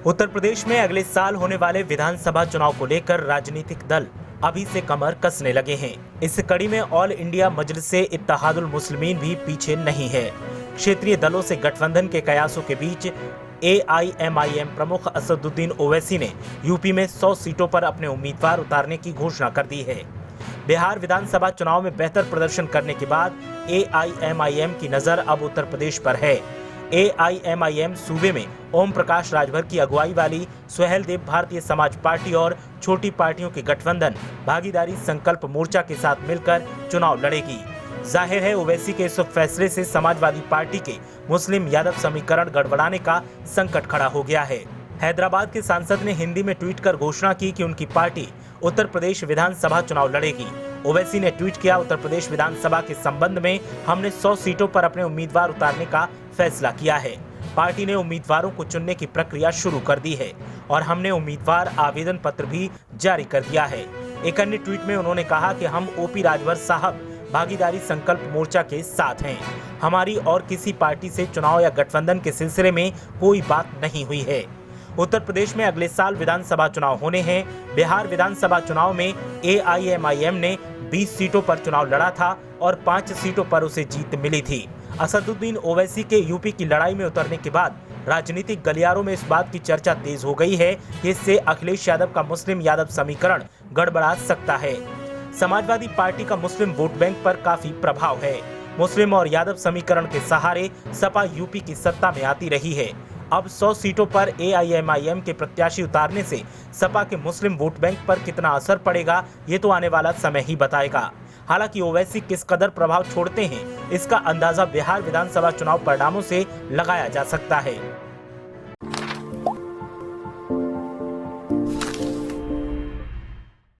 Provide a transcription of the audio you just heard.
उत्तर प्रदेश में अगले साल होने वाले विधानसभा चुनाव को लेकर राजनीतिक दल अभी से कमर कसने लगे हैं। इस कड़ी में ऑल इंडिया मजलिसे इत्तेहादुल मुस्लिमीन भी पीछे नहीं है। क्षेत्रीय दलों से गठबंधन के कयासों के बीच AIMIM प्रमुख असदुद्दीन ओवैसी ने यूपी में 100 सीटों पर अपने उम्मीदवार उतारने की घोषणा कर दी है। बिहार विधानसभा चुनाव में बेहतर प्रदर्शन करने के बाद AIMIM की नजर अब उत्तर प्रदेश पर है। AIMIM सूबे में ओम प्रकाश राजभर की अगुवाई वाली सुहेलदेव भारतीय समाज पार्टी और छोटी पार्टियों के गठबंधन भागीदारी संकल्प मोर्चा के साथ मिलकर चुनाव लड़ेगी। जाहिर है ओवैसी के इस फैसले से समाजवादी पार्टी के मुस्लिम यादव समीकरण गड़बड़ाने का संकट खड़ा हो गया है। हैदराबाद के सांसद ने हिंदी में ट्वीट कर घोषणा की कि उनकी पार्टी उत्तर प्रदेश विधानसभा चुनाव लड़ेगी। ओवैसी ने ट्वीट किया, उत्तर प्रदेश विधानसभा के संबंध में हमने 100 सीटों पर अपने उम्मीदवार उतारने का फैसला किया है। पार्टी ने उम्मीदवारों को चुनने की प्रक्रिया शुरू कर दी है और हमने उम्मीदवार आवेदन पत्र भी जारी कर दिया है। एक अन्य ट्वीट में उन्होंने कहा कि हम OP राजभर साहब भागीदारी संकल्प मोर्चा के साथ हैं। हमारी और किसी पार्टी से चुनाव या गठबंधन के सिलसिले में कोई बात नहीं हुई है। उत्तर प्रदेश में अगले साल विधानसभा चुनाव होने हैं। बिहार विधानसभा चुनाव में AIMIM ने 20 सीटों पर चुनाव लड़ा था और 5 सीटों पर उसे जीत मिली थी। असदुद्दीन ओवैसी के यूपी की लड़ाई में उतरने के बाद राजनीतिक गलियारों में इस बात की चर्चा तेज हो गई है कि इससे अखिलेश यादव का मुस्लिम यादव समीकरण गड़बड़ा सकता है। समाजवादी पार्टी का मुस्लिम वोट बैंक पर काफी प्रभाव है। मुस्लिम और यादव समीकरण के सहारे सपा यूपी की सत्ता में आती रही है। अब 100 सीटों पर AIMIM के प्रत्याशी उतारने से सपा के मुस्लिम वोट बैंक पर कितना असर पड़ेगा, ये तो आने वाला समय ही बताएगा। हालांकि ओवैसी किस कदर प्रभाव छोड़ते हैं, इसका अंदाजा बिहार विधानसभा चुनाव परिणामों से लगाया जा सकता है।